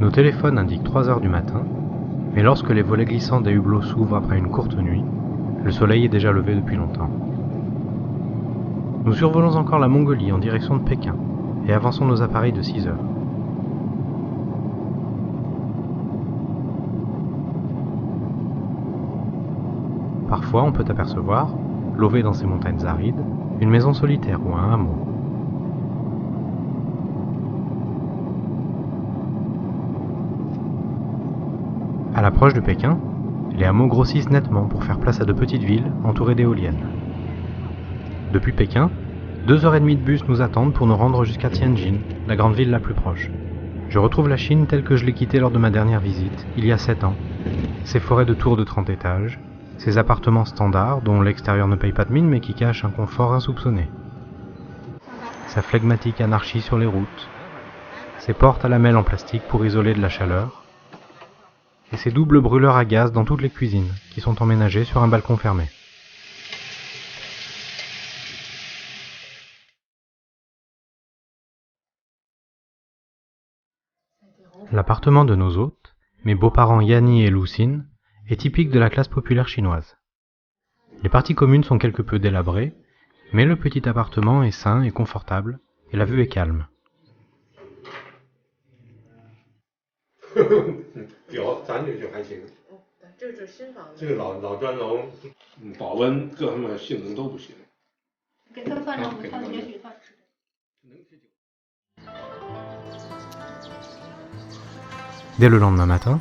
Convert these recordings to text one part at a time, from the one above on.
Nos téléphones indiquent 3 heures du matin, mais lorsque les volets glissants des hublots s'ouvrent après une courte nuit, le soleil est déjà levé depuis longtemps. Nous survolons encore la Mongolie en direction de Pékin et avançons nos appareils de 6 heures. Parfois, on peut apercevoir, lové dans ces montagnes arides, une maison solitaire ou un hameau. À l'approche de Pékin, les hameaux grossissent nettement pour faire place à de petites villes entourées d'éoliennes. Depuis Pékin, 2h30 de bus nous attendent pour nous rendre jusqu'à Tianjin, la grande ville la plus proche. Je retrouve la Chine telle que je l'ai quittée lors de ma dernière visite, il y a 7 ans. Ses forêts de tours de 30 étages, ses appartements standards dont l'extérieur ne paye pas de mine mais qui cachent un confort insoupçonné. Sa flegmatique anarchie sur les routes, ses portes à lamelles en plastique pour isoler de la chaleur, et ses doubles brûleurs à gaz dans toutes les cuisines, qui sont emménagées sur un balcon fermé. L'appartement de nos hôtes, mes beaux-parents Yanni et Lucine, est typique de la classe populaire chinoise. Les parties communes sont quelque peu délabrées, mais le petit appartement est sain et confortable, et la vue est calme. 有，咱这就还行。这是新房子。这个老砖楼，保温各方面性能都不行。给他算上午餐，也许他吃。Dès le lendemain matin,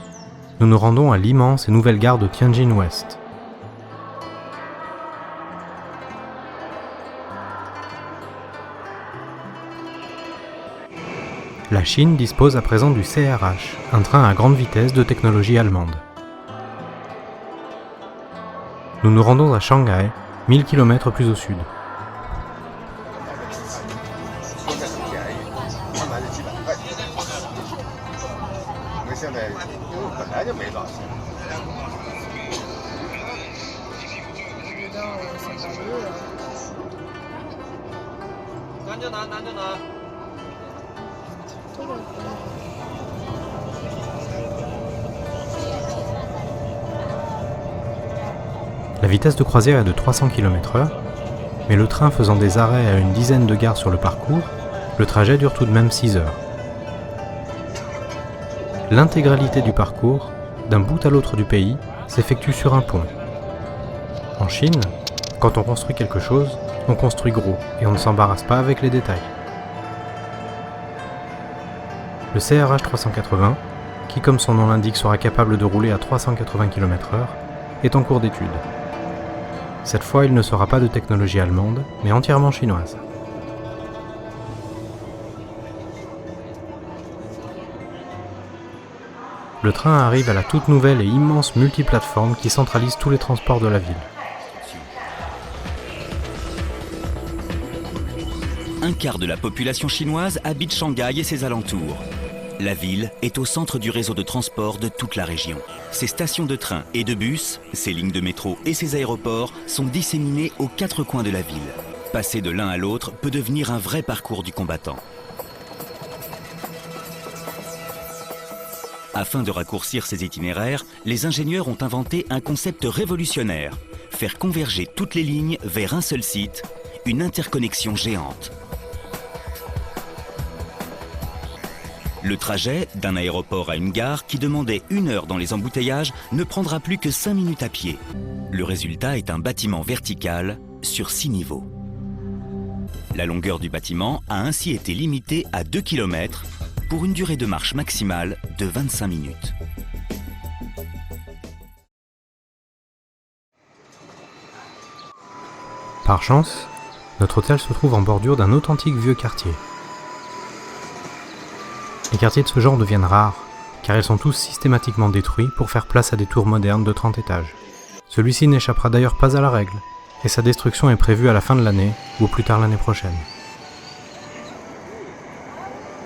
nous nous rendons à l'immense et nouvelle gare de Tianjin-Ouest. La Chine dispose à présent du CRH, un train à grande vitesse de technologie allemande. Nous nous rendons à Shanghai, 1000 km plus au sud. La vitesse de croisière est de 300 km/h, mais le train faisant des arrêts à une dizaine de gares sur le parcours, le trajet dure tout de même 6 heures. L'intégralité du parcours, d'un bout à l'autre du pays, s'effectue sur un pont. En Chine, quand on construit quelque chose, on construit gros et on ne s'embarrasse pas avec les détails. Le CRH 380, qui comme son nom l'indique sera capable de rouler à 380 km/h, est en cours d'étude. Cette fois, il ne sera pas de technologie allemande, mais entièrement chinoise. Le train arrive à la toute nouvelle et immense multiplateforme qui centralise tous les transports de la ville. Un quart de la population chinoise habite Shanghai et ses alentours. La ville est au centre du réseau de transport de toute la région. Ses stations de train et de bus, ses lignes de métro et ses aéroports sont disséminés aux 4 coins de la ville. Passer de l'un à l'autre peut devenir un vrai parcours du combattant. Afin de raccourcir ces itinéraires, les ingénieurs ont inventé un concept révolutionnaire. Faire converger toutes les lignes vers un seul site, une interconnexion géante. Le trajet d'un aéroport à une gare qui demandait 1 heure dans les embouteillages ne prendra plus que 5 minutes à pied. Le résultat est un bâtiment vertical sur 6 niveaux. La longueur du bâtiment a ainsi été limitée à 2 km pour une durée de marche maximale de 25 minutes. Par chance, notre hôtel se trouve en bordure d'un authentique vieux quartier. Les quartiers de ce genre deviennent rares, car ils sont tous systématiquement détruits pour faire place à des tours modernes de 30 étages. Celui-ci n'échappera d'ailleurs pas à la règle, et sa destruction est prévue à la fin de l'année, ou au plus tard l'année prochaine.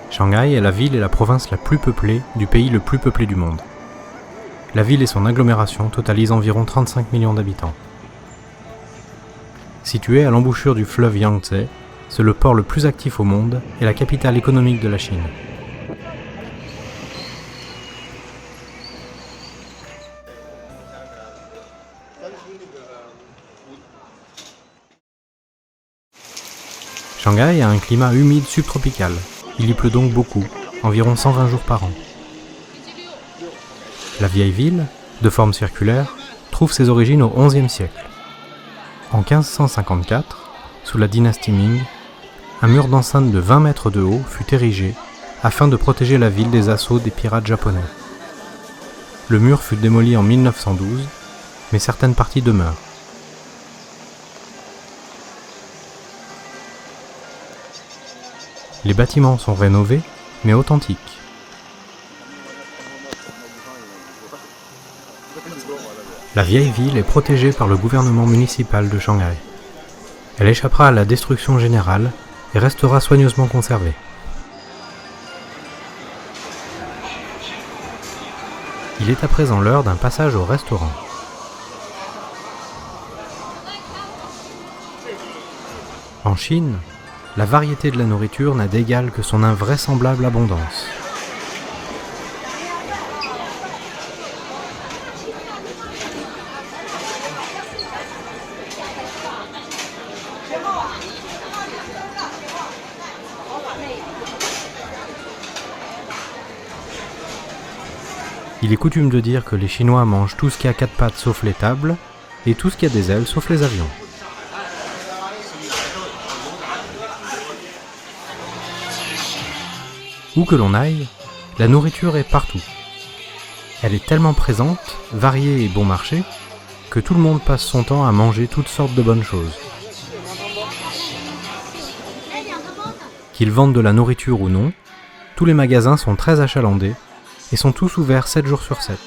Shanghai est la ville et la province la plus peuplée du pays le plus peuplé du monde. La ville et son agglomération totalisent environ 35 millions d'habitants. Située à l'embouchure du fleuve Yangtze, c'est le port le plus actif au monde et la capitale économique de la Chine. Shanghai a un climat humide subtropical. Il y pleut donc beaucoup, environ 120 jours par an. La vieille ville, de forme circulaire, trouve ses origines au XIe siècle. En 1554, sous la dynastie Ming, un mur d'enceinte de 20 mètres de haut fut érigé afin de protéger la ville des assauts des pirates japonais. Le mur fut démoli en 1912, mais certaines parties demeurent. Les bâtiments sont rénovés, mais authentiques. La vieille ville est protégée par le gouvernement municipal de Shanghai. Elle échappera à la destruction générale et restera soigneusement conservée. Il est à présent l'heure d'un passage au restaurant. En Chine, la variété de la nourriture n'a d'égal que son invraisemblable abondance. Il est coutume de dire que les Chinois mangent tout ce qui a quatre pattes sauf les tables, et tout ce qui a des ailes sauf les avions. Où que l'on aille, la nourriture est partout. Elle est tellement présente, variée et bon marché, que tout le monde passe son temps à manger toutes sortes de bonnes choses. Qu'ils vendent de la nourriture ou non, tous les magasins sont très achalandés et sont tous ouverts 7 jours sur 7.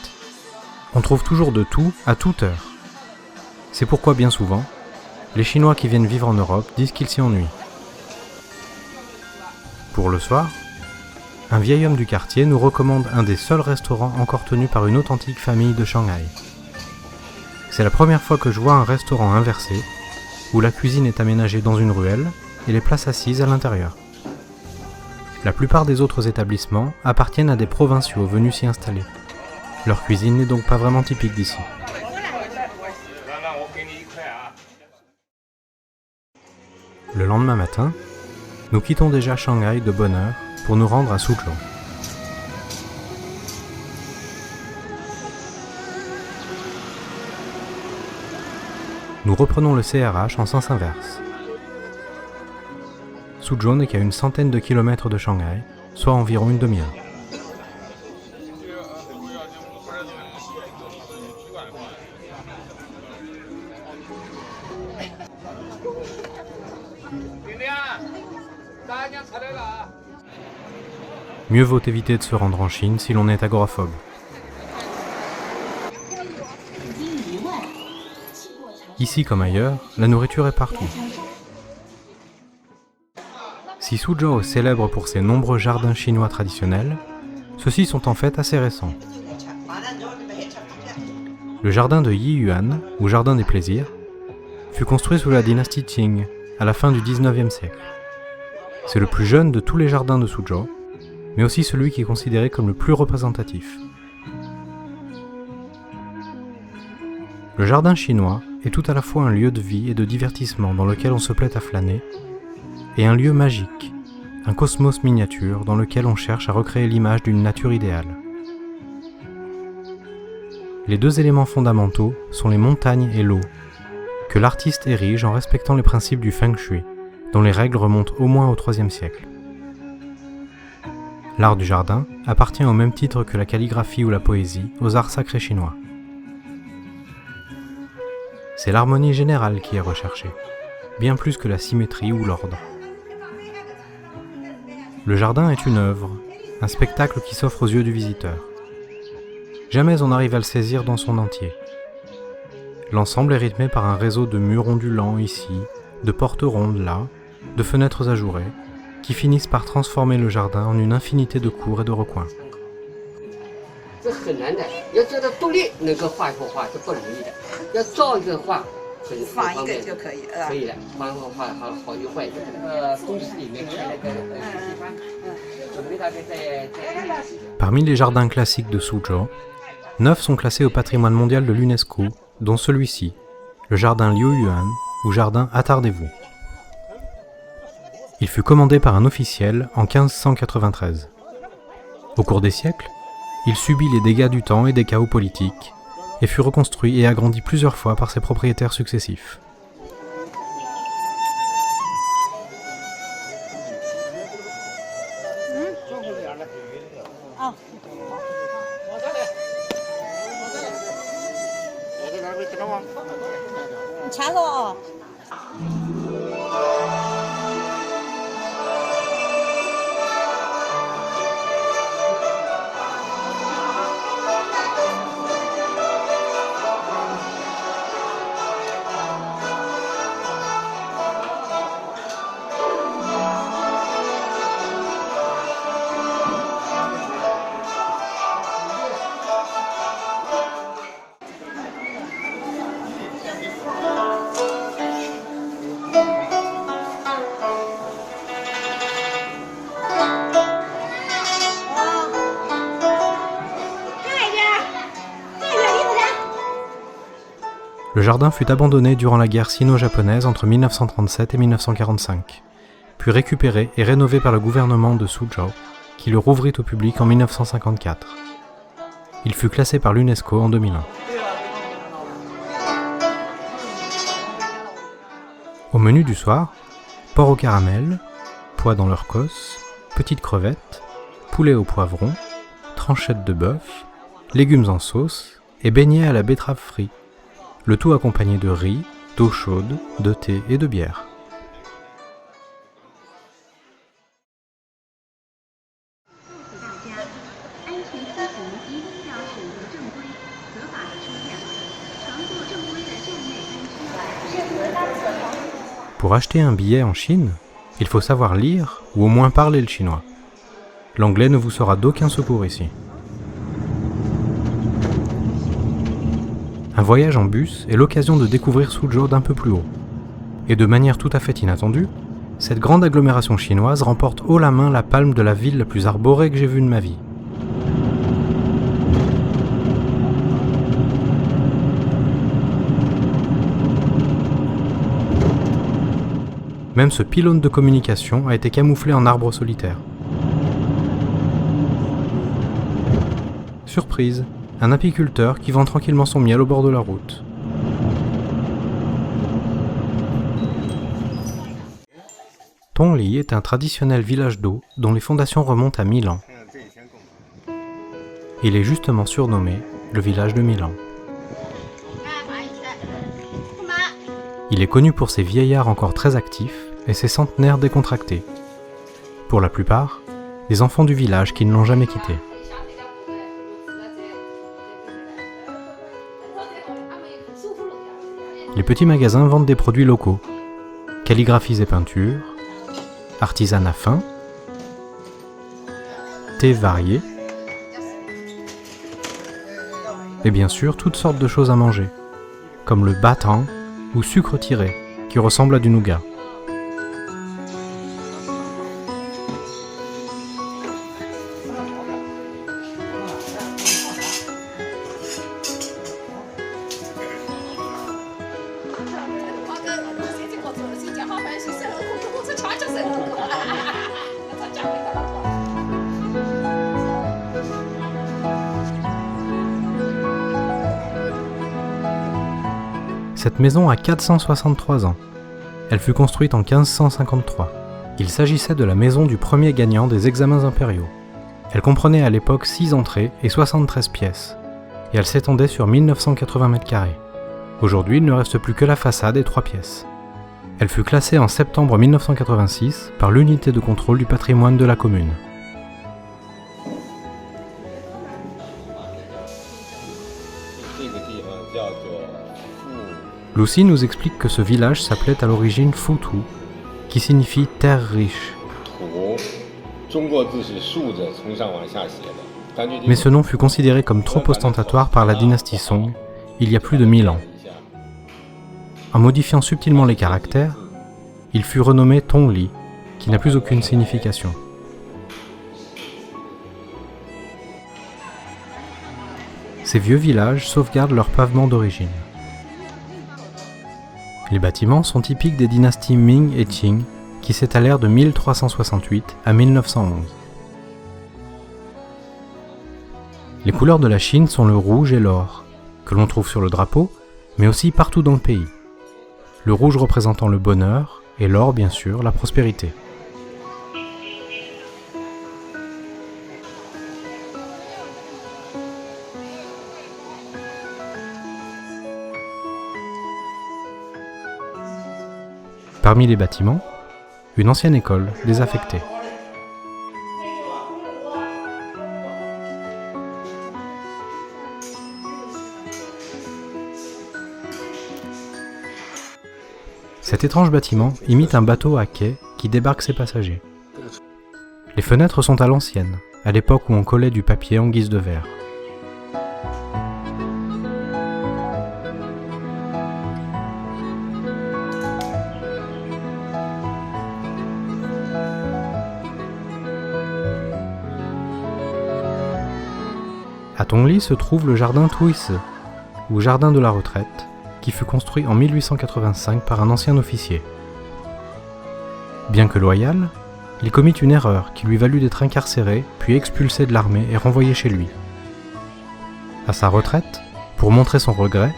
On trouve toujours de tout à toute heure. C'est pourquoi bien souvent, les Chinois qui viennent vivre en Europe disent qu'ils s'y ennuient. Pour le soir, un vieil homme du quartier nous recommande un des seuls restaurants encore tenus par une authentique famille de Shanghai. C'est la première fois que je vois un restaurant inversé, où la cuisine est aménagée dans une ruelle et les places assises à l'intérieur. La plupart des autres établissements appartiennent à des provinciaux venus s'y installer. Leur cuisine n'est donc pas vraiment typique d'ici. Le lendemain matin, nous quittons déjà Shanghai de bonne heure pour nous rendre à Suzhou. Nous reprenons le CRH en sens inverse. Suzhou n'est qu'à une centaine de kilomètres de Shanghai, soit environ une demi-heure. Mieux vaut éviter de se rendre en Chine si l'on est agoraphobe. Ici comme ailleurs, la nourriture est partout. Si Suzhou est célèbre pour ses nombreux jardins chinois traditionnels, ceux-ci sont en fait assez récents. Le jardin de Yiyuan, ou jardin des plaisirs, fut construit sous la dynastie Qing, à la fin du XIXe siècle. C'est le plus jeune de tous les jardins de Suzhou, mais aussi celui qui est considéré comme le plus représentatif. Le jardin chinois est tout à la fois un lieu de vie et de divertissement dans lequel on se plaît à flâner, et un lieu magique, un cosmos miniature dans lequel on cherche à recréer l'image d'une nature idéale. Les deux éléments fondamentaux sont les montagnes et l'eau, que l'artiste érige en respectant les principes du Feng Shui, dont les règles remontent au moins au IIIe siècle. L'art du jardin appartient au même titre que la calligraphie ou la poésie aux arts sacrés chinois. C'est l'harmonie générale qui est recherchée, bien plus que la symétrie ou l'ordre. Le jardin est une œuvre, un spectacle qui s'offre aux yeux du visiteur. Jamais on n'arrive à le saisir dans son entier. L'ensemble est rythmé par un réseau de murs ondulants ici, de portes rondes là, de fenêtres ajourées, qui finissent par transformer le jardin en une infinité de cours et de recoins. Parmi les jardins classiques de Suzhou, 9 sont classés au patrimoine mondial de l'UNESCO, dont celui-ci, le jardin Liuyuan ou jardin Attardez-vous. Il fut commandé par un officiel en 1593. Au cours des siècles, il subit les dégâts du temps et des chaos politiques, et fut reconstruit et agrandi plusieurs fois par ses propriétaires successifs. Le jardin fut abandonné durant la guerre sino-japonaise entre 1937 et 1945, puis récupéré et rénové par le gouvernement de Suzhou, qui le rouvrit au public en 1954. Il fut classé par l'UNESCO en 2001. Au menu du soir, porc au caramel, pois dans leur cosse, petites crevettes, poulet au poivron, tranchettes de bœuf, légumes en sauce et beignets à la betterave frite. Le tout accompagné de riz, d'eau chaude, de thé et de bière. Pour acheter un billet en Chine, il faut savoir lire ou au moins parler le chinois. L'anglais ne vous sera d'aucun secours ici. Un voyage en bus est l'occasion de découvrir Suzhou d'un peu plus haut. Et de manière tout à fait inattendue, cette grande agglomération chinoise remporte haut la main la palme de la ville la plus arborée que j'ai vue de ma vie. Même ce pylône de communication a été camouflé en arbre solitaire. Surprise! Un apiculteur qui vend tranquillement son miel au bord de la route. Tongli est un traditionnel village d'eau dont les fondations remontent à 1000 ans. Il est justement surnommé le village de 1000 ans. Il est connu pour ses vieillards encore très actifs et ses centenaires décontractés. Pour la plupart, des enfants du village qui ne l'ont jamais quitté. Les petits magasins vendent des produits locaux, calligraphies et peintures, artisanat fin, thé varié, et bien sûr toutes sortes de choses à manger, comme le batang ou sucre tiré, qui ressemble à du nougat. Cette maison a 463 ans. Elle fut construite en 1553. Il s'agissait de la maison du premier gagnant des examens impériaux. Elle comprenait à l'époque 6 entrées et 73 pièces, et elle s'étendait sur 1980 m². Aujourd'hui, il ne reste plus que la façade et 3 pièces. Elle fut classée en septembre 1986 par l'unité de contrôle du patrimoine de la commune. Lucy nous explique que ce village s'appelait à l'origine Futu, qui signifie terre riche. Mais ce nom fut considéré comme trop ostentatoire par la dynastie Song, il y a plus de 1000 ans. En modifiant subtilement les caractères, il fut renommé Tongli, qui n'a plus aucune signification. Ces vieux villages sauvegardent leur pavement d'origine. Les bâtiments sont typiques des dynasties Ming et Qing, qui s'étalèrent de 1368 à 1911. Les couleurs de la Chine sont le rouge et l'or, que l'on trouve sur le drapeau, mais aussi partout dans le pays. Le rouge représentant le bonheur et l'or, bien sûr, la prospérité. Parmi les bâtiments, une ancienne école désaffectée. Cet étrange bâtiment imite un bateau à quai qui débarque ses passagers. Les fenêtres sont à l'ancienne, à l'époque où on collait du papier en guise de verre. À Tongli se trouve le jardin Tuise, ou jardin de la retraite, qui fut construit en 1885 par un ancien officier. Bien que loyal, il commit une erreur qui lui valut d'être incarcéré, puis expulsé de l'armée et renvoyé chez lui. À sa retraite, pour montrer son regret,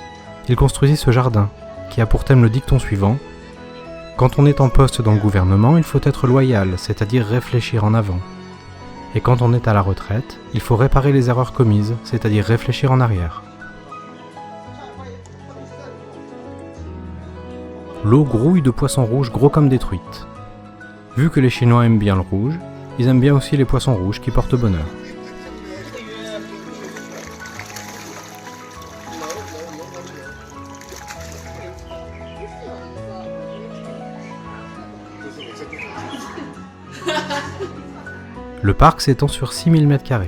il construisit ce jardin, qui a pour thème le dicton suivant : « Quand on est en poste dans le gouvernement, il faut être loyal, c'est-à-dire réfléchir en avant. Et quand on est à la retraite, il faut réparer les erreurs commises, c'est-à-dire réfléchir en arrière. » L'eau grouille de poissons rouges gros comme des truites. Vu que les Chinois aiment bien le rouge, ils aiment bien aussi les poissons rouges qui portent bonheur. Le parc s'étend sur 6000 m².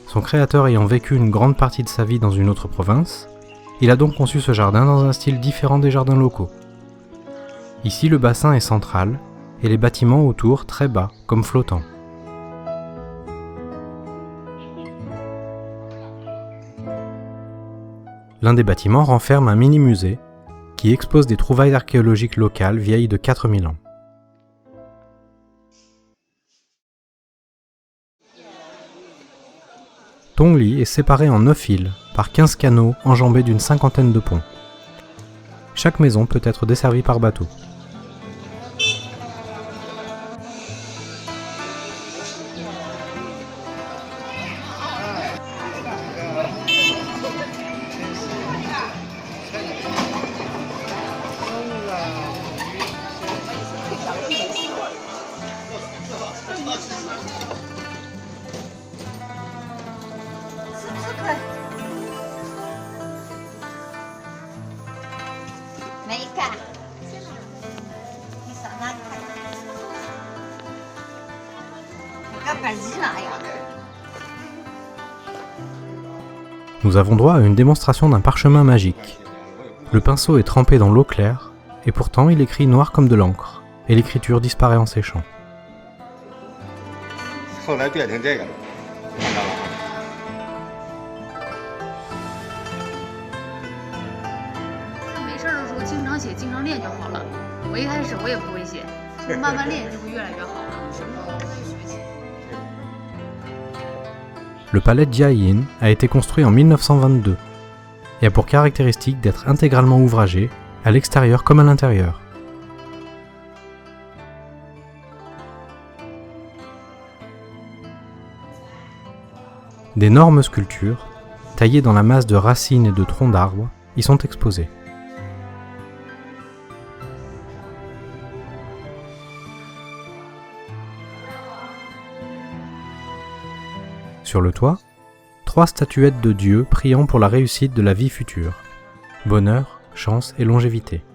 Son créateur ayant vécu une grande partie de sa vie dans une autre province, il a donc conçu ce jardin dans un style différent des jardins locaux. Ici, le bassin est central et les bâtiments autour très bas, comme flottants. L'un des bâtiments renferme un mini-musée qui expose des trouvailles archéologiques locales vieilles de 4000 ans. Tongli est séparé en 9 îles par 15 canaux enjambés d'une cinquantaine de ponts. Chaque maison peut être desservie par bateau. Nous avons droit à une démonstration d'un parchemin magique. Le pinceau est trempé dans l'eau claire, et pourtant il écrit noir comme de l'encre, et l'écriture disparaît en séchant. Le palais Jiayin a été construit en 1922 et a pour caractéristique d'être intégralement ouvragé, à l'extérieur comme à l'intérieur. D'énormes sculptures, taillées dans la masse de racines et de troncs d'arbres, y sont exposées. Sur le toit, 3 statuettes de dieux priant pour la réussite de la vie future, bonheur, chance et longévité.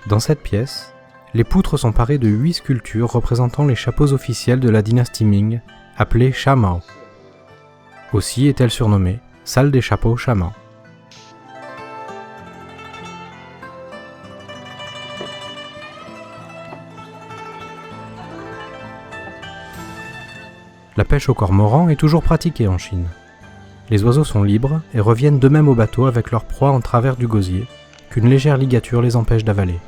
Dans cette pièce, les poutres sont parées de 8 sculptures représentant les chapeaux officiels de la dynastie Ming, appelée Shamao. Aussi est-elle surnommée salle des chapeaux Shamao. La pêche au cormoran est toujours pratiquée en Chine. Les oiseaux sont libres et reviennent d'eux-mêmes au bateau avec leur proie en travers du gosier, qu'une légère ligature les empêche d'avaler.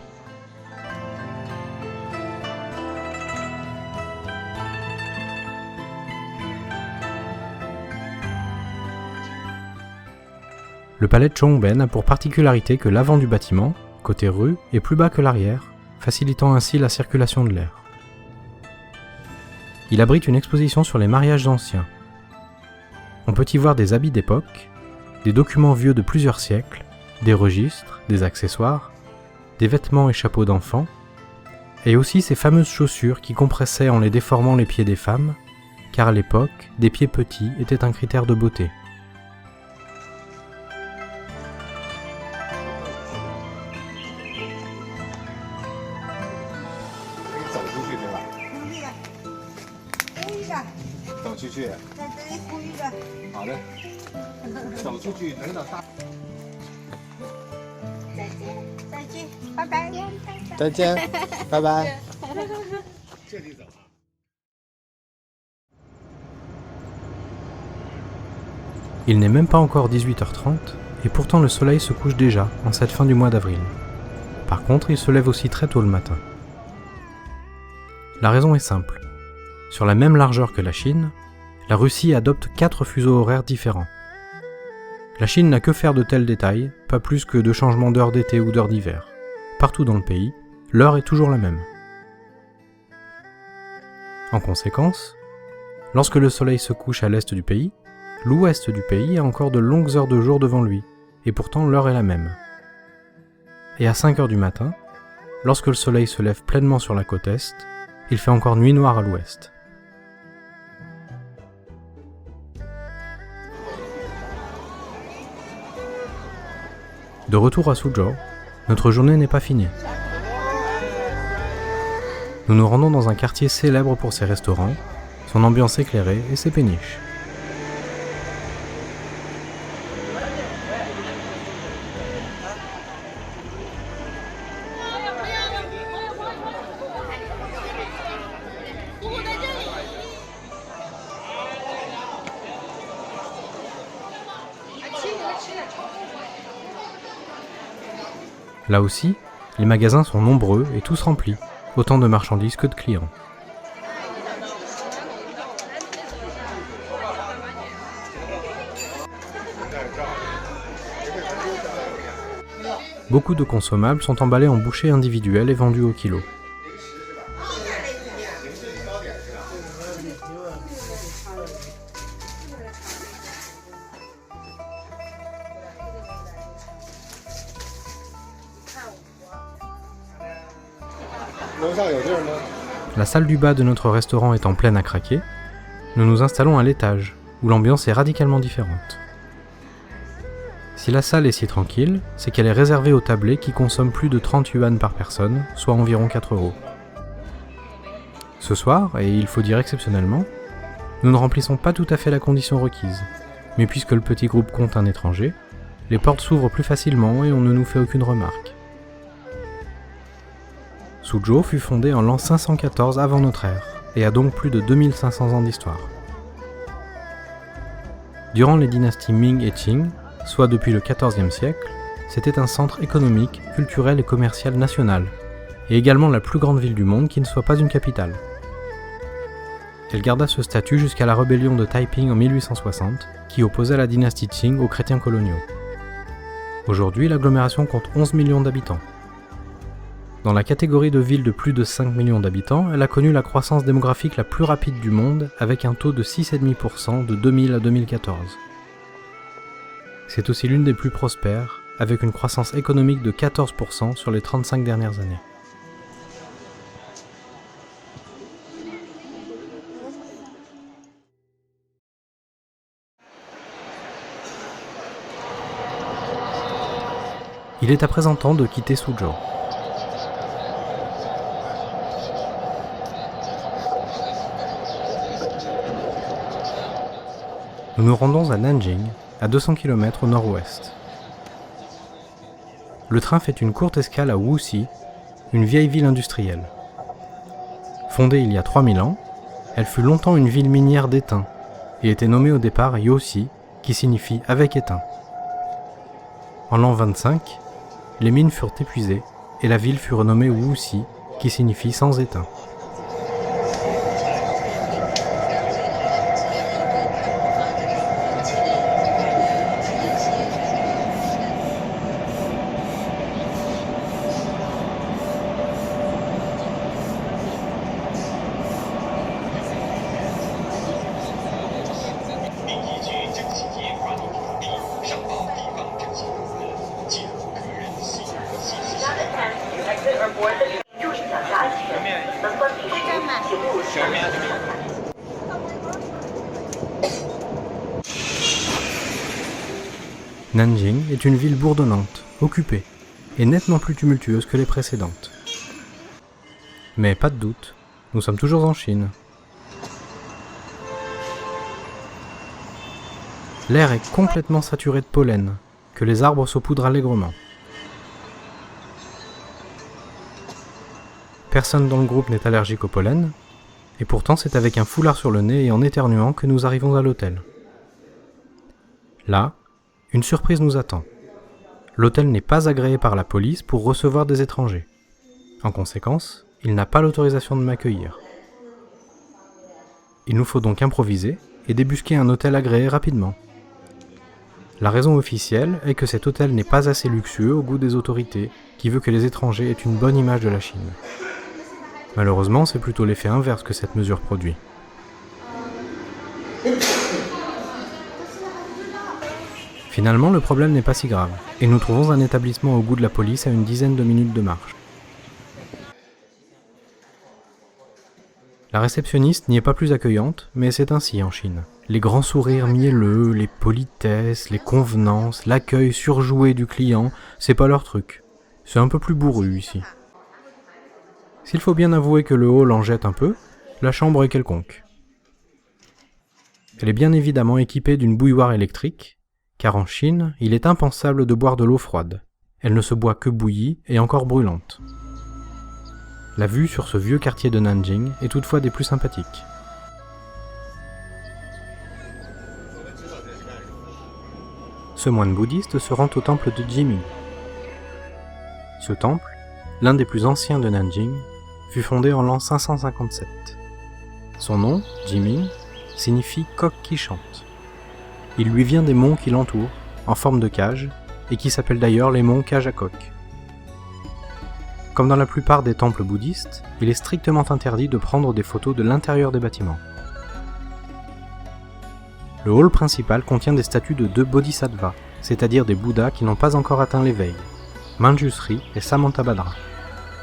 Le palais de Chongben a pour particularité que l'avant du bâtiment, côté rue, est plus bas que l'arrière, facilitant ainsi la circulation de l'air. Il abrite une exposition sur les mariages anciens. On peut y voir des habits d'époque, des documents vieux de plusieurs siècles, des registres, des accessoires, des vêtements et chapeaux d'enfants, et aussi ces fameuses chaussures qui compressaient en les déformant les pieds des femmes, car à l'époque, des pieds petits étaient un critère de beauté. Il n'est même pas encore 18h30 et pourtant le soleil se couche déjà en cette fin du mois d'avril. Par contre, il se lève aussi très tôt le matin. La raison est simple. Sur la même largeur que la Chine, la Russie adopte 4 fuseaux horaires différents. La Chine n'a que faire de tels détails, pas plus que de changements d'heure d'été ou d'heure d'hiver. Partout dans le pays, l'heure est toujours la même. En conséquence, lorsque le soleil se couche à l'est du pays, l'ouest du pays a encore de longues heures de jour devant lui, et pourtant l'heure est la même. Et à 5 heures du matin, lorsque le soleil se lève pleinement sur la côte est, il fait encore nuit noire à l'ouest. De retour à Suzhou, notre journée n'est pas finie. Nous nous rendons dans un quartier célèbre pour ses restaurants, son ambiance éclairée et ses péniches. Là aussi, les magasins sont nombreux et tous remplis, autant de marchandises que de clients. Beaucoup de consommables sont emballés en bouchées individuelles et vendus au kilo. La salle du bas de notre restaurant étant pleine à craquer, nous nous installons à l'étage, où l'ambiance est radicalement différente. Si la salle est si tranquille, c'est qu'elle est réservée aux tablés qui consomment plus de 30 yuan par personne, soit environ 4 €. Ce soir, et il faut dire exceptionnellement, nous ne remplissons pas tout à fait la condition requise, mais puisque le petit groupe compte un étranger, les portes s'ouvrent plus facilement et on ne nous fait aucune remarque. Suzhou fut fondée en l'an 514 avant notre ère, et a donc plus de 2500 ans d'histoire. Durant les dynasties Ming et Qing, soit depuis le XIVe siècle, c'était un centre économique, culturel et commercial national, et également la plus grande ville du monde qui ne soit pas une capitale. Elle garda ce statut jusqu'à la rébellion de Taiping en 1860, qui opposait la dynastie Qing aux chrétiens coloniaux. Aujourd'hui, l'agglomération compte 11 millions d'habitants. Dans la catégorie de villes de plus de 5 millions d'habitants, elle a connu la croissance démographique la plus rapide du monde, avec un taux de 6,5% de 2000 à 2014. C'est aussi l'une des plus prospères, avec une croissance économique de 14% sur les 35 dernières années. Il est à présent temps de quitter Suzhou. Nous nous rendons à Nanjing, à 200 km au nord-ouest. Le train fait une courte escale à Wuxi, une vieille ville industrielle. Fondée il y a 3000 ans, elle fut longtemps une ville minière d'étain et était nommée au départ Youxi, qui signifie avec étain. En l'an 25, les mines furent épuisées et la ville fut renommée Wuxi, qui signifie sans étain. Nanjing est une ville bourdonnante, occupée, et nettement plus tumultueuse que les précédentes. Mais pas de doute, nous sommes toujours en Chine. L'air est complètement saturé de pollen, que les arbres saupoudrent allègrement. Personne dans le groupe n'est allergique au pollen, et pourtant c'est avec un foulard sur le nez et en éternuant que nous arrivons à l'hôtel. Là, une surprise nous attend. L'hôtel n'est pas agréé par la police pour recevoir des étrangers. En conséquence, il n'a pas l'autorisation de m'accueillir. Il nous faut donc improviser et débusquer un hôtel agréé rapidement. La raison officielle est que cet hôtel n'est pas assez luxueux au goût des autorités, qui veut que les étrangers aient une bonne image de la Chine. Malheureusement, c'est plutôt l'effet inverse que cette mesure produit. Finalement, le problème n'est pas si grave, et nous trouvons un établissement au goût de la police à une dizaine de minutes de marche. La réceptionniste n'y est pas plus accueillante, mais c'est ainsi en Chine. Les grands sourires mielleux, les politesses, les convenances, l'accueil surjoué du client, c'est pas leur truc. C'est un peu plus bourru ici. S'il faut bien avouer que le hall en jette un peu, la chambre est quelconque. Elle est bien évidemment équipée d'une bouilloire électrique, car en Chine, il est impensable de boire de l'eau froide. Elle ne se boit que bouillie et encore brûlante. La vue sur ce vieux quartier de Nanjing est toutefois des plus sympathiques. Ce moine bouddhiste se rend au temple de Jiming. Ce temple, l'un des plus anciens de Nanjing, fut fondé en l'an 557. Son nom, Jiming, signifie coq qui chante. Il lui vient des monts qui l'entourent, en forme de cage, et qui s'appellent d'ailleurs les monts cage à coq. Comme dans la plupart des temples bouddhistes, il est strictement interdit de prendre des photos de l'intérieur des bâtiments. Le hall principal contient des statues de 2 bodhisattvas, c'est-à-dire des bouddhas qui n'ont pas encore atteint l'éveil, Manjusri et Samantabhadra.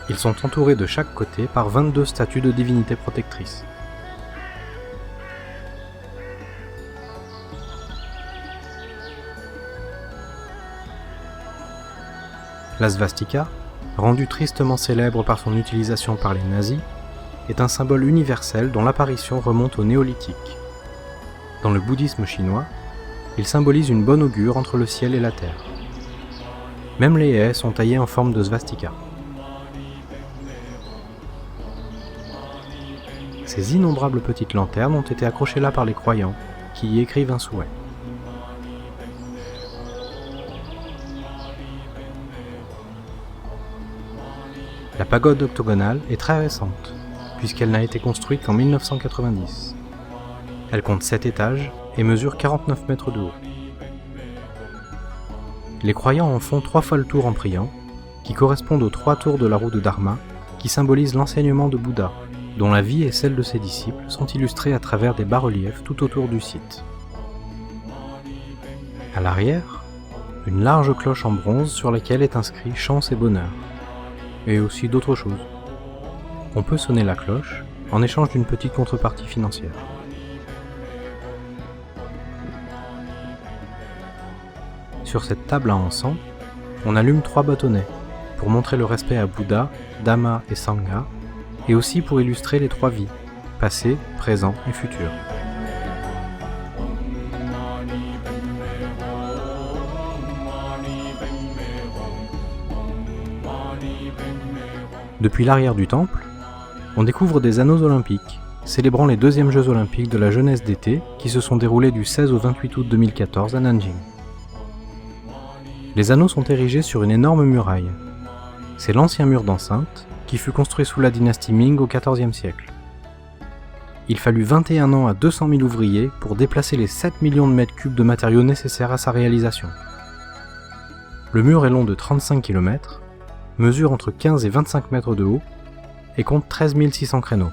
Ils sont entourés de chaque côté par 22 statues de divinités protectrices. La svastika, rendue tristement célèbre par son utilisation par les nazis, est un symbole universel dont l'apparition remonte au néolithique. Dans le bouddhisme chinois, il symbolise une bonne augure entre le ciel et la terre. Même les haies sont taillées en forme de svastika. Ces innombrables petites lanternes ont été accrochées là par les croyants, qui y écrivent un souhait. La pagode octogonale est très récente, puisqu'elle n'a été construite qu'en 1990. Elle compte 7 étages et mesure 49 mètres de haut. Les croyants en font 3 fois le tour en priant, qui correspondent aux 3 tours de la roue de Dharma, qui symbolisent l'enseignement de Bouddha, dont la vie et celle de ses disciples sont illustrées à travers des bas-reliefs tout autour du site. À l'arrière, une large cloche en bronze sur laquelle est inscrit chance et bonheur, et aussi d'autres choses. On peut sonner la cloche en échange d'une petite contrepartie financière. Sur cette table à encens, on allume 3 bâtonnets pour montrer le respect à Bouddha, Dhamma et Sangha, et aussi pour illustrer les 3 vies, passé, présent et futur. Depuis l'arrière du temple, on découvre des anneaux olympiques, célébrant les 2e Jeux olympiques de la jeunesse d'été qui se sont déroulés du 16 au 28 août 2014 à Nanjing. Les anneaux sont érigés sur une énorme muraille. C'est l'ancien mur d'enceinte qui fut construit sous la dynastie Ming au XIVe siècle. Il fallut 21 ans à 200 000 ouvriers pour déplacer les 7 millions de mètres cubes de matériaux nécessaires à sa réalisation. Le mur est long de 35 km, mesure entre 15 et 25 mètres de haut et compte 13 600 créneaux.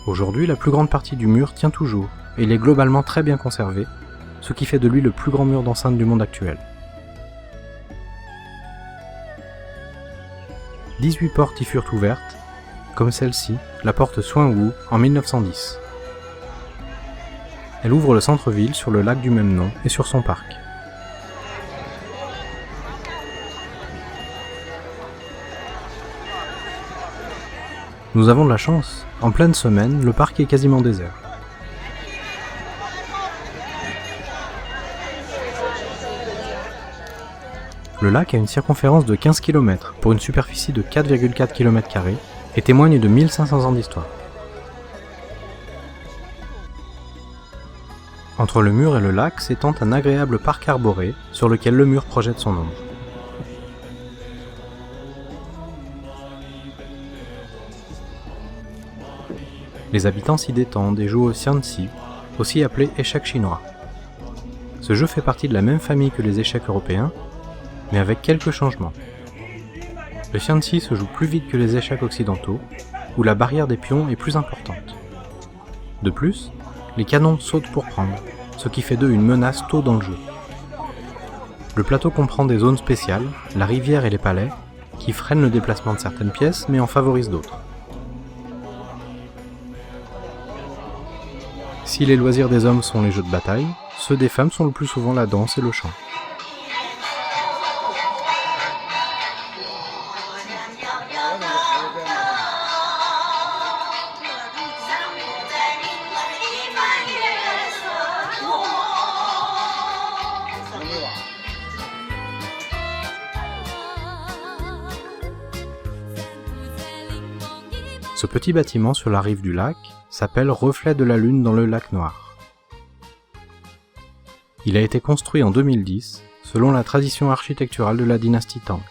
Aujourd'hui, la plus grande partie du mur tient toujours et il est globalement très bien conservé, ce qui fait de lui le plus grand mur d'enceinte du monde actuel. 18 portes y furent ouvertes, comme celle-ci, la porte Xuanwu, en 1910. Elle ouvre le centre-ville sur le lac du même nom et sur son parc. Nous avons de la chance, en pleine semaine, le parc est quasiment désert. Le lac a une circonférence de 15 km pour une superficie de 4,4 km² et témoigne de 1500 ans d'histoire. Entre le mur et le lac s'étend un agréable parc arboré sur lequel le mur projette son ombre. Les habitants s'y détendent et jouent au xianqi, aussi appelé échec chinois. Ce jeu fait partie de la même famille que les échecs européens, mais avec quelques changements. Le xianqi se joue plus vite que les échecs occidentaux, où la barrière des pions est plus importante. De plus, les canons sautent pour prendre, ce qui fait d'eux une menace tôt dans le jeu. Le plateau comprend des zones spéciales, la rivière et les palais, qui freinent le déplacement de certaines pièces mais en favorisent d'autres. Si les loisirs des hommes sont les jeux de bataille, ceux des femmes sont le plus souvent la danse et le chant. Ce petit bâtiment sur la rive du lac s'appelle Reflet de la Lune dans le lac Noir. Il a été construit en 2010 selon la tradition architecturale de la dynastie Tang.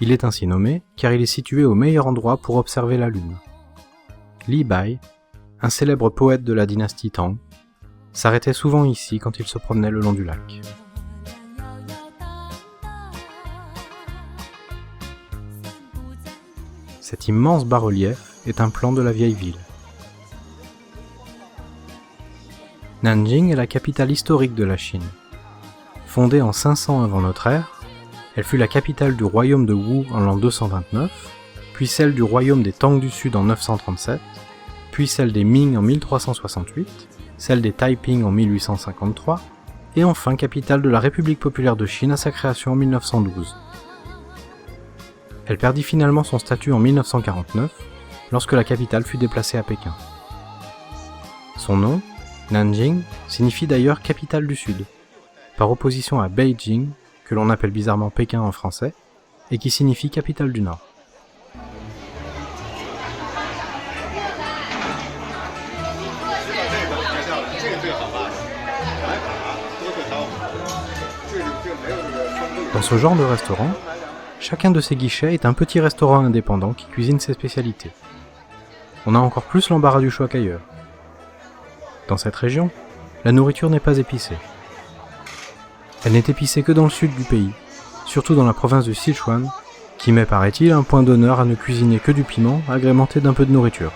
Il est ainsi nommé car il est situé au meilleur endroit pour observer la Lune. Li Bai, un célèbre poète de la dynastie Tang, s'arrêtait souvent ici quand il se promenait le long du lac. Cet immense bas-relief est un plan de la vieille ville. Nanjing est la capitale historique de la Chine. Fondée en 500 avant notre ère, elle fut la capitale du royaume de Wu en l'an 229, puis celle du royaume des Tang du Sud en 937, puis celle des Ming en 1368, celle des Taiping en 1853, et enfin capitale de la République populaire de Chine à sa création en 1912. Elle perdit finalement son statut en 1949, lorsque la capitale fut déplacée à Pékin. Son nom, Nanjing, signifie d'ailleurs capitale du Sud, par opposition à Beijing, que l'on appelle bizarrement Pékin en français, et qui signifie capitale du Nord. Dans ce genre de restaurant, chacun de ces guichets est un petit restaurant indépendant qui cuisine ses spécialités. On a encore plus l'embarras du choix qu'ailleurs. Dans cette région, la nourriture n'est pas épicée. Elle n'est épicée que dans le sud du pays, surtout dans la province du Sichuan, qui met, paraît-il, un point d'honneur à ne cuisiner que du piment agrémenté d'un peu de nourriture.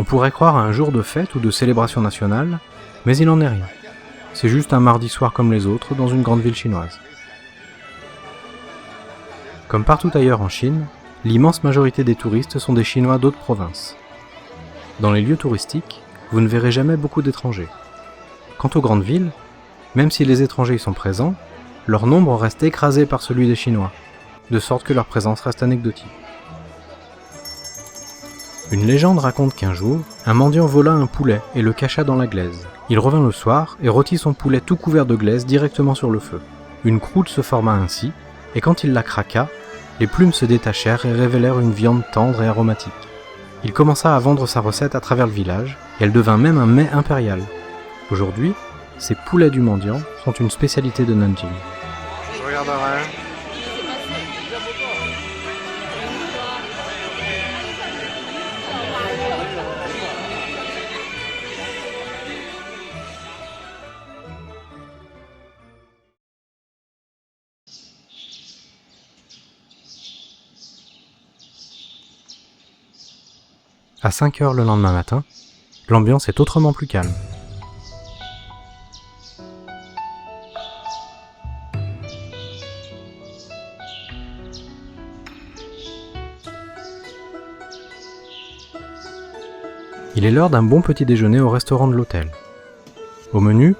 On pourrait croire à un jour de fête ou de célébration nationale, mais il n'en est rien. C'est juste un mardi soir comme les autres dans une grande ville chinoise. Comme partout ailleurs en Chine, l'immense majorité des touristes sont des Chinois d'autres provinces. Dans les lieux touristiques, vous ne verrez jamais beaucoup d'étrangers. Quant aux grandes villes, même si les étrangers y sont présents, leur nombre reste écrasé par celui des Chinois, de sorte que leur présence reste anecdotique. Une légende raconte qu'un jour, un mendiant vola un poulet et le cacha dans la glaise. Il revint le soir et rôtit son poulet tout couvert de glaise directement sur le feu. Une croûte se forma ainsi, et quand il la craqua, les plumes se détachèrent et révélèrent une viande tendre et aromatique. Il commença à vendre sa recette à travers le village, et elle devint même un mets impérial. Aujourd'hui, ces poulets du mendiant sont une spécialité de Nanjing. Je regarderai. À 5 heures le lendemain matin, l'ambiance est autrement plus calme. Il est l'heure d'un bon petit déjeuner au restaurant de l'hôtel. Au menu,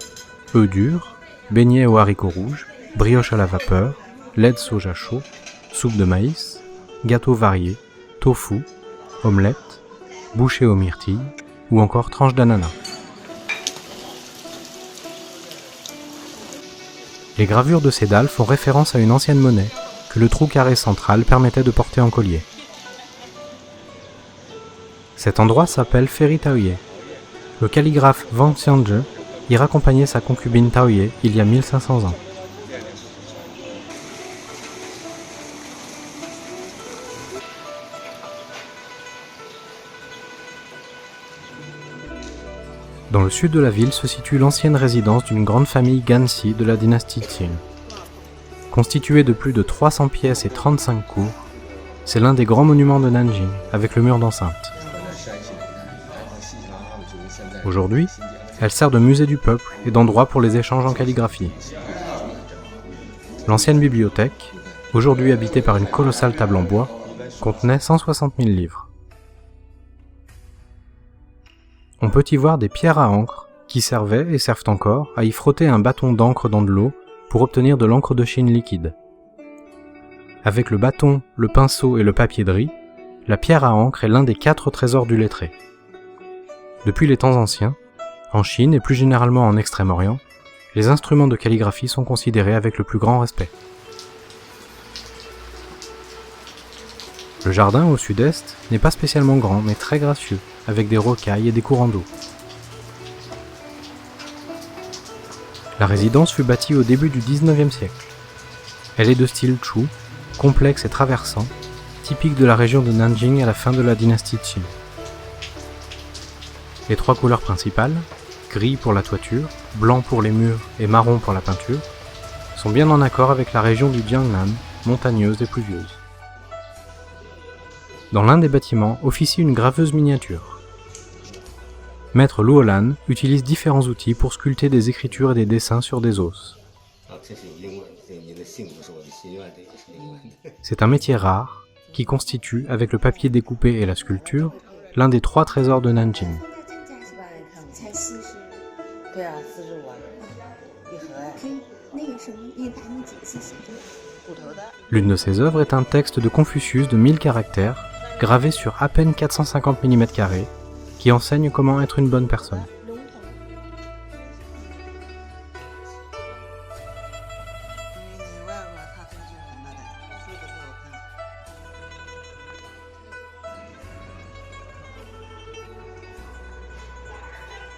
œufs durs, beignets aux haricots rouges, brioche à la vapeur, lait de soja chaud, soupe de maïs, gâteaux variés, tofu, omelette, bouchées aux myrtilles ou encore tranches d'ananas. Les gravures de ces dalles font référence à une ancienne monnaie que le trou carré central permettait de porter en collier. Cet endroit s'appelle Ferry Taoyé. Le calligraphe Wang Xianzhi y raccompagnait sa concubine Taoyé il y a 1500 ans. Dans le sud de la ville se situe l'ancienne résidence d'une grande famille Ganxi de la dynastie Qing. Constituée de plus de 300 pièces et 35 cours, c'est l'un des grands monuments de Nanjing, avec le mur d'enceinte. Aujourd'hui, elle sert de musée du peuple et d'endroit pour les échanges en calligraphie. L'ancienne bibliothèque, aujourd'hui habitée par une colossale table en bois, contenait 160 000 livres. On peut y voir des pierres à encre qui servaient et servent encore à y frotter un bâton d'encre dans de l'eau pour obtenir de l'encre de Chine liquide. Avec le bâton, le pinceau et le papier de riz, la pierre à encre est l'un des 4 trésors du lettré. Depuis les temps anciens, en Chine et plus généralement en Extrême-Orient, les instruments de calligraphie sont considérés avec le plus grand respect. Le jardin au sud-est n'est pas spécialement grand mais très gracieux, avec des rocailles et des courants d'eau. La résidence fut bâtie au début du XIXe siècle. Elle est de style Chu, complexe et traversant, typique de la région de Nanjing à la fin de la dynastie Qing. Les 3 couleurs principales, gris pour la toiture, blanc pour les murs et marron pour la peinture, sont bien en accord avec la région du Jiangnan, montagneuse et pluvieuse. Dans l'un des bâtiments officie une graveuse miniature. Maître Luolan utilise différents outils pour sculpter des écritures et des dessins sur des os. C'est un métier rare qui constitue, avec le papier découpé et la sculpture, l'un des 3 trésors de Nanjing. L'une de ses œuvres est un texte de Confucius de 1000 caractères, gravé sur à peine 450 mm², qui enseigne comment être une bonne personne.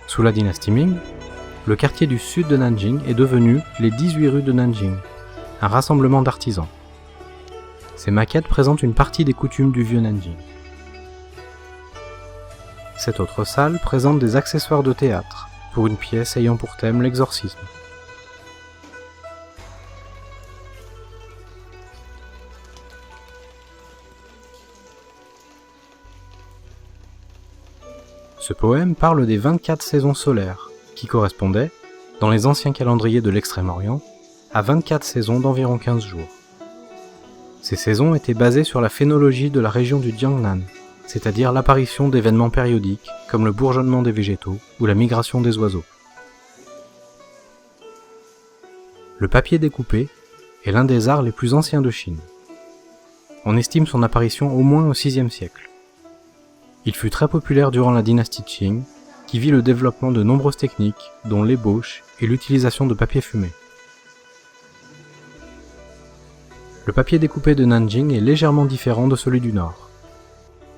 Sous la dynastie Ming, le quartier du sud de Nanjing est devenu les 18 rues de Nanjing, un rassemblement d'artisans. Ces maquettes présentent une partie des coutumes du vieux Nanjing. Cette autre salle présente des accessoires de théâtre, pour une pièce ayant pour thème l'exorcisme. Ce poème parle des 24 saisons solaires, qui correspondaient, dans les anciens calendriers de l'Extrême-Orient, à 24 saisons d'environ 15 jours. Ces saisons étaient basées sur la phénologie de la région du Jiangnan, c'est-à-dire l'apparition d'événements périodiques comme le bourgeonnement des végétaux ou la migration des oiseaux. Le papier découpé est l'un des arts les plus anciens de Chine. On estime son apparition au moins au VIe siècle. Il fut très populaire durant la dynastie Qing, qui vit le développement de nombreuses techniques, dont l'ébauche et l'utilisation de papier fumé. Le papier découpé de Nanjing est légèrement différent de celui du Nord.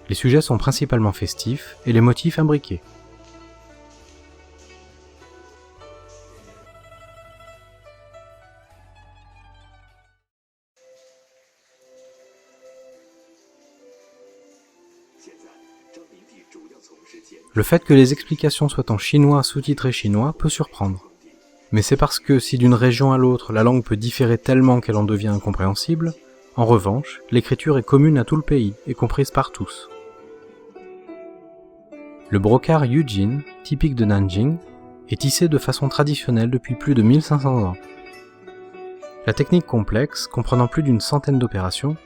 Les sujets sont principalement festifs et les motifs imbriqués. Le fait que les explications soient en chinois sous-titré chinois peut surprendre. Mais c'est parce que si d'une région à l'autre la langue peut différer tellement qu'elle en devient incompréhensible, en revanche, l'écriture est commune à tout le pays et comprise par tous. Le brocart Yujin, typique de Nanjing, est tissé de façon traditionnelle depuis plus de 1500 ans. La technique complexe, comprenant plus d'une centaine d'opérations,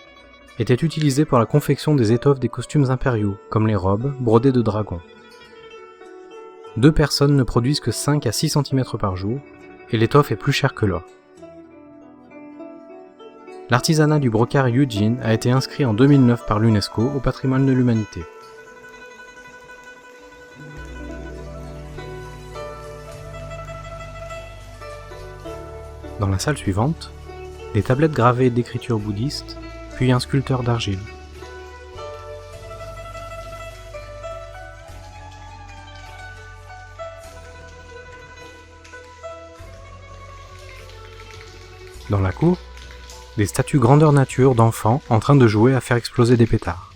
était utilisée pour la confection des étoffes des costumes impériaux, comme les robes brodées de dragons. 2 personnes ne produisent que 5 à 6 cm par jour, et l'étoffe est plus chère que l'or. L'artisanat du brocart Yujin a été inscrit en 2009 par l'UNESCO au patrimoine de l'humanité. Dans la salle suivante, des tablettes gravées d'écriture bouddhiste, puis un sculpteur d'argile. Dans la cour, des statues grandeur nature d'enfants en train de jouer à faire exploser des pétards.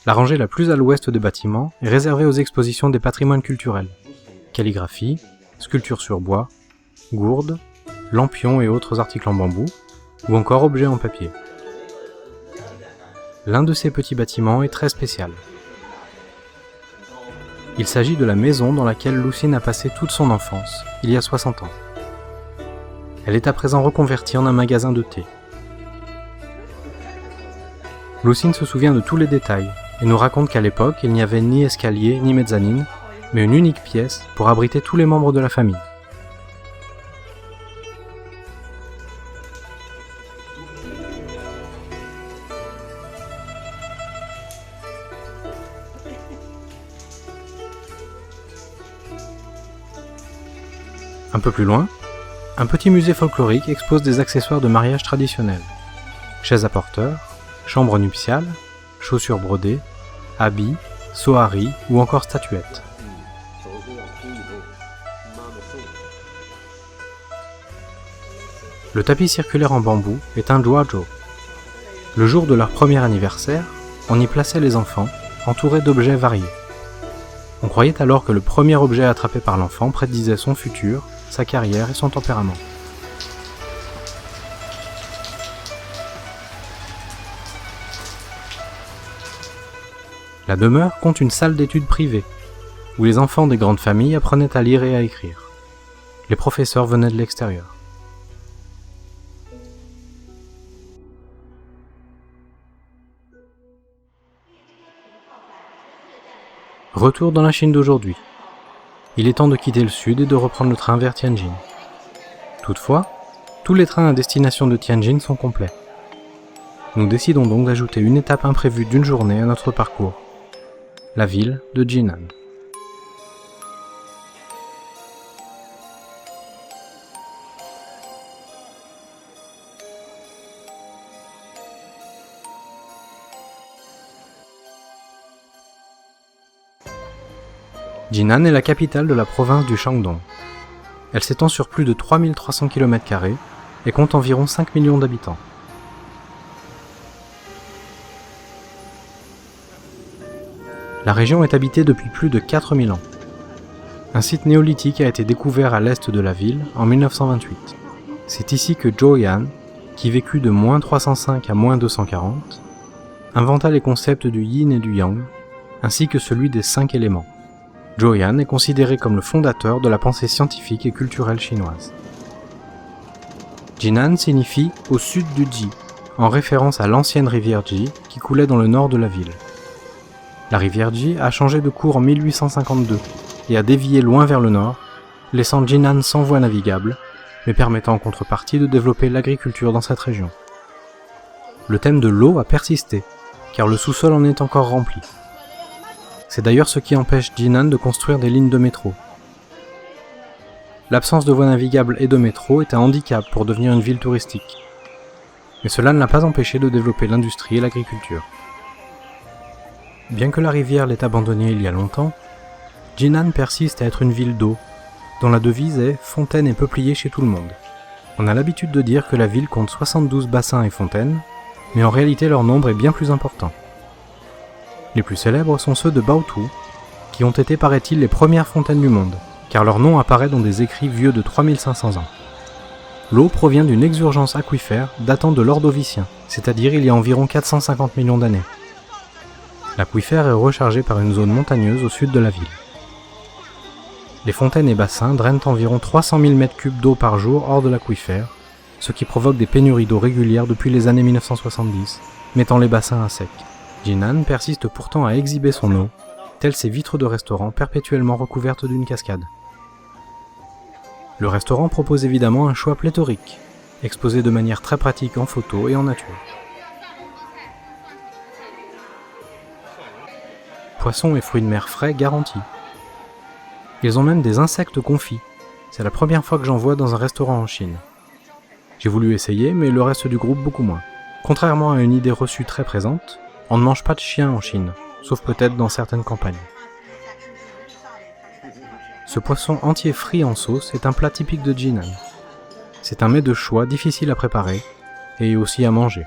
La rangée la plus à l'ouest des bâtiments est réservée aux expositions des patrimoines culturels, calligraphie, sculpture sur bois, gourdes, lampions et autres articles en bambou, ou encore objets en papier. L'un de ces petits bâtiments est très spécial. Il s'agit de la maison dans laquelle Lucine a passé toute son enfance, il y a 60 ans. Elle est à présent reconvertie en un magasin de thé. Lucine se souvient de tous les détails et nous raconte qu'à l'époque, il n'y avait ni escalier ni mezzanine, mais une unique pièce pour abriter tous les membres de la famille. Un peu plus loin, un petit musée folklorique expose des accessoires de mariage traditionnels. Chaises à porteurs, chambres nuptiales, chaussures brodées, habits, soharis ou encore statuettes. Le tapis circulaire en bambou est un duazhou. Le jour de leur premier anniversaire, on y plaçait les enfants, entourés d'objets variés. On croyait alors que le premier objet attrapé par l'enfant prédisait son futur, sa carrière et son tempérament. La demeure compte une salle d'études privée, où les enfants des grandes familles apprenaient à lire et à écrire. Les professeurs venaient de l'extérieur. Retour dans la Chine d'aujourd'hui. Il est temps de quitter le sud et de reprendre le train vers Tianjin. Toutefois, tous les trains à destination de Tianjin sont complets. Nous décidons donc d'ajouter une étape imprévue d'une journée à notre parcours, la ville de Jinan. Jinan est la capitale de la province du Shandong. Elle s'étend sur plus de 3300 km² et compte environ 5 millions d'habitants. La région est habitée depuis plus de 4000 ans. Un site néolithique a été découvert à l'est de la ville en 1928. C'est ici que Zhou Yan, qui vécut de -305 à -240, inventa les concepts du yin et du yang, ainsi que celui des 5 éléments. Zhou Yan est considéré comme le fondateur de la pensée scientifique et culturelle chinoise. Jinan signifie « au sud du Ji », en référence à l'ancienne rivière Ji qui coulait dans le nord de la ville. La rivière Ji a changé de cours en 1852 et a dévié loin vers le nord, laissant Jinan sans voie navigable, mais permettant en contrepartie de développer l'agriculture dans cette région. Le thème de l'eau a persisté, car le sous-sol en est encore rempli. C'est d'ailleurs ce qui empêche Jinan de construire des lignes de métro. L'absence de voies navigables et de métro est un handicap pour devenir une ville touristique. Mais cela ne l'a pas empêché de développer l'industrie et l'agriculture. Bien que la rivière l'ait abandonnée il y a longtemps, Jinan persiste à être une ville d'eau, dont la devise est « fontaine et peuplier chez tout le monde ». On a l'habitude de dire que la ville compte 72 bassins et fontaines, mais en réalité leur nombre est bien plus important. Les plus célèbres sont ceux de Baotou, qui ont été, paraît-il, les premières fontaines du monde, car leur nom apparaît dans des écrits vieux de 3500 ans. L'eau provient d'une exurgence aquifère datant de l'Ordovicien, c'est-à-dire il y a environ 450 millions d'années. L'aquifère est rechargé par une zone montagneuse au sud de la ville. Les fontaines et bassins drainent environ 300 000 m3 d'eau par jour hors de l'aquifère, ce qui provoque des pénuries d'eau régulières depuis les années 1970, mettant les bassins à sec. Jinan persiste pourtant à exhiber son eau, telles ces vitres de restaurant perpétuellement recouvertes d'une cascade. Le restaurant propose évidemment un choix pléthorique, exposé de manière très pratique en photo et en nature. Poissons et fruits de mer frais garantis. Ils ont même des insectes confits. C'est la première fois que j'en vois dans un restaurant en Chine. J'ai voulu essayer, mais le reste du groupe beaucoup moins. Contrairement à une idée reçue très présente, on ne mange pas de chien en Chine, sauf peut-être dans certaines campagnes. Ce poisson entier frit en sauce est un plat typique de Jinan. C'est un mets de choix difficile à préparer et aussi à manger.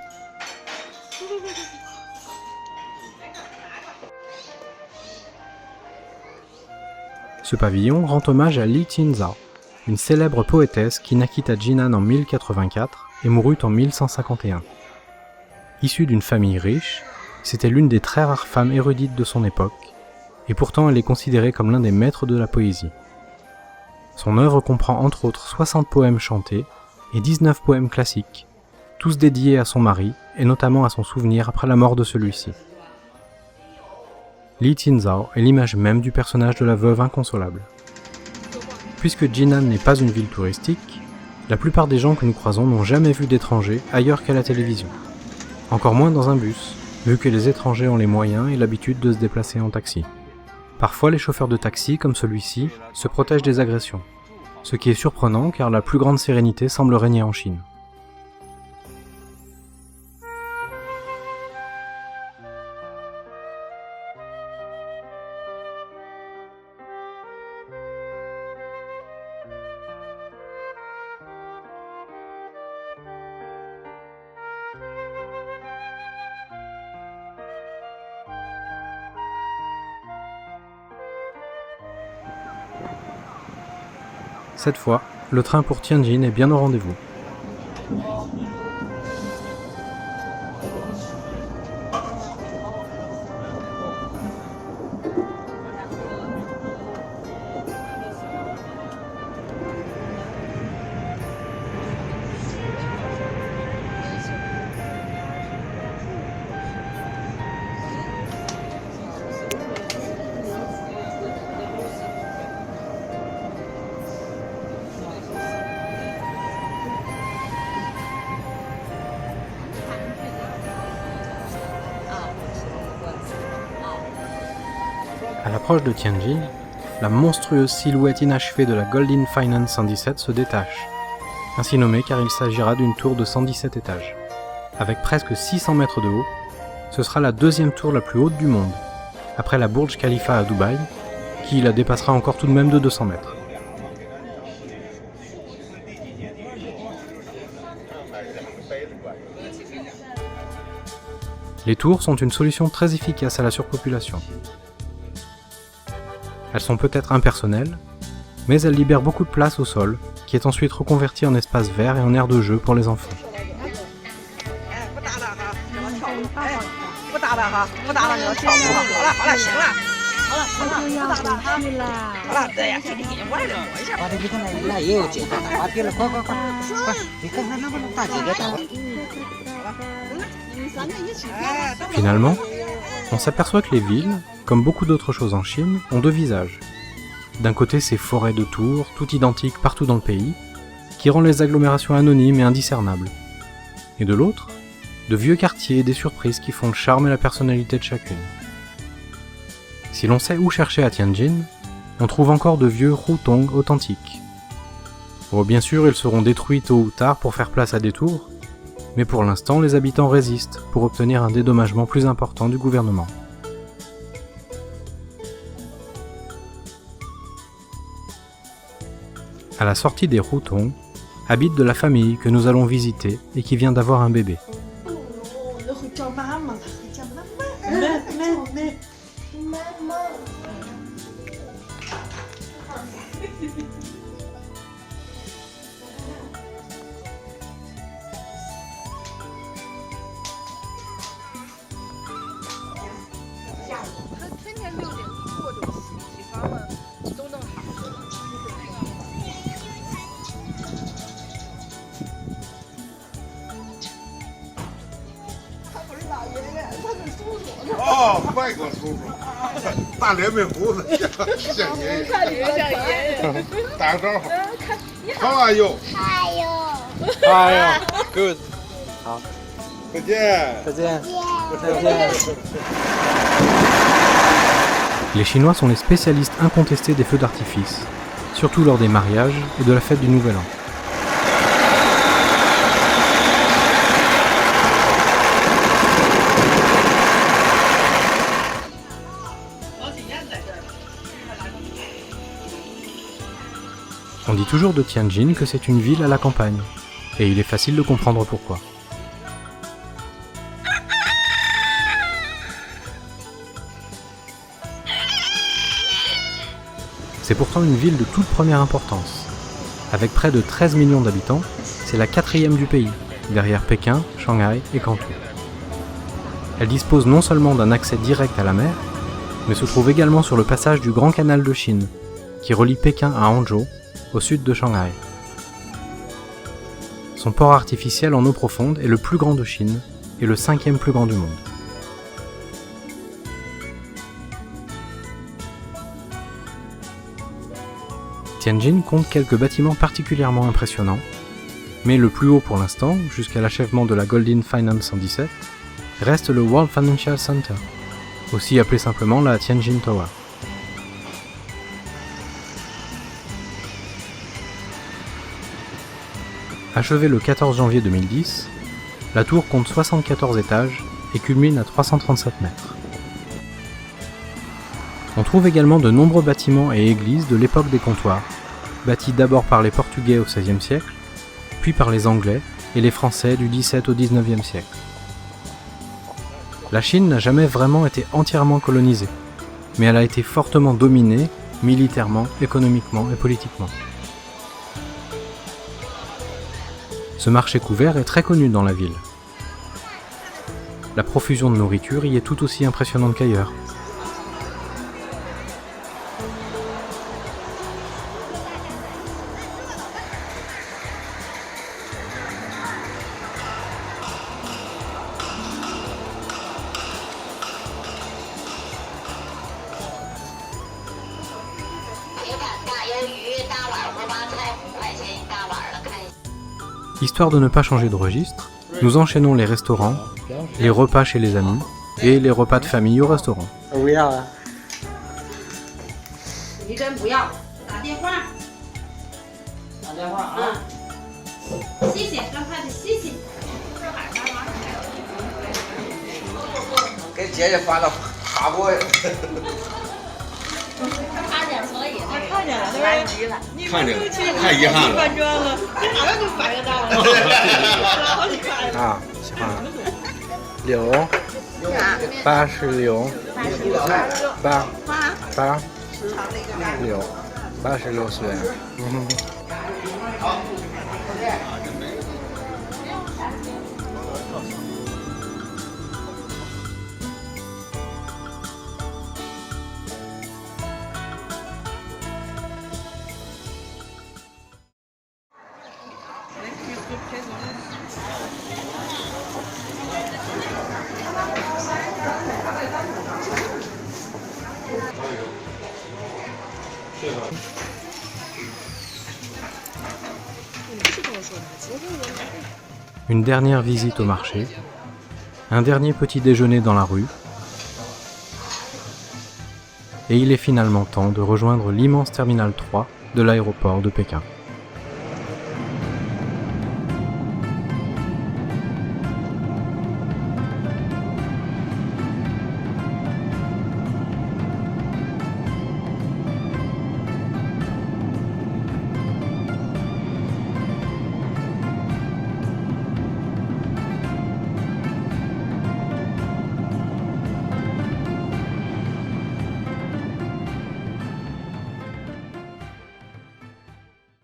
Ce pavillon rend hommage à Li Qinzhao, une célèbre poétesse qui naquit à Jinan en 1084 et mourut en 1151. Issue d'une famille riche, c'était l'une des très rares femmes érudites de son époque, et pourtant elle est considérée comme l'un des maîtres de la poésie. Son œuvre comprend entre autres 60 poèmes chantés et 19 poèmes classiques, tous dédiés à son mari et notamment à son souvenir après la mort de celui-ci. Li Qinzhao est l'image même du personnage de la veuve inconsolable. Puisque Jinan n'est pas une ville touristique, la plupart des gens que nous croisons n'ont jamais vu d'étrangers ailleurs qu'à la télévision. Encore moins dans un bus, vu que les étrangers ont les moyens et l'habitude de se déplacer en taxi. Parfois, les chauffeurs de taxi, comme celui-ci, se protègent des agressions, ce qui est surprenant car la plus grande sérénité semble régner en Chine. Cette fois, le train pour Tianjin est bien au rendez-vous. À l'approche de Tianjin, la monstrueuse silhouette inachevée de la Goldin Finance 117 se détache, ainsi nommée car il s'agira d'une tour de 117 étages. Avec presque 600 mètres de haut, ce sera la deuxième tour la plus haute du monde, après la Burj Khalifa à Dubaï, qui la dépassera encore tout de même de 200 mètres. Les tours sont une solution très efficace à la surpopulation. Elles sont peut-être impersonnelles, mais elles libèrent beaucoup de place au sol, qui est ensuite reconverti en espace vert et en aire de jeu pour les enfants. Finalement, on s'aperçoit que les villes, comme beaucoup d'autres choses en Chine, ont deux visages. D'un côté, ces forêts de tours, toutes identiques partout dans le pays, qui rend les agglomérations anonymes et indiscernables. Et de l'autre, de vieux quartiers et des surprises qui font le charme et la personnalité de chacune. Si l'on sait où chercher à Tianjin, on trouve encore de vieux hutong authentiques. Bon, bien sûr, ils seront détruits tôt ou tard pour faire place à des tours, mais pour l'instant, les habitants résistent pour obtenir un dédommagement plus important du gouvernement. À la sortie des hutong, habite de la famille que nous allons visiter et qui vient d'avoir un bébé.哦，外国叔叔，大连没胡子，像爷爷，看你们像爷爷。打个招呼。How are you？ Ah, good. 再见。再见。再见。Les Chinois sont les spécialistes incontestés des feux d'artifice, surtout lors des mariages et de la fête du Nouvel An. On dit toujours de Tianjin que c'est une ville à la campagne, et il est facile de comprendre pourquoi. C'est pourtant une ville de toute première importance. Avec près de 13 millions d'habitants, c'est la 4e du pays, derrière Pékin, Shanghai et Canton. Elle dispose non seulement d'un accès direct à la mer, mais se trouve également sur le passage du Grand Canal de Chine, qui relie Pékin à Hangzhou, au sud de Shanghai. Son port artificiel en eau profonde est le plus grand de Chine et le 5e plus grand du monde. Tianjin compte quelques bâtiments particulièrement impressionnants, mais le plus haut pour l'instant, jusqu'à l'achèvement de la Golden Finance en 17, reste le World Financial Center, aussi appelé simplement la Tianjin Tower. Achevée le 14 janvier 2010, la tour compte 74 étages et culmine à 337 mètres. On trouve également de nombreux bâtiments et églises de l'époque des comptoirs, bâtis d'abord par les Portugais au XVIe siècle, puis par les Anglais et les Français du XVIIe au XIXe siècle. La Chine n'a jamais vraiment été entièrement colonisée, mais elle a été fortement dominée, militairement, économiquement et politiquement. Ce marché couvert est très connu dans la ville. La profusion de nourriture y est tout aussi impressionnante qu'ailleurs. Histoire de ne pas changer de registre, nous enchaînons les restaurants, les repas chez les amis et les repas de famille au restaurant. Ah, 喜欢了。柳，80柳，8柳，86岁。Une dernière visite au marché, un dernier petit déjeuner dans la rue, et il est finalement temps de rejoindre l'immense terminal 3 de l'aéroport de Pékin.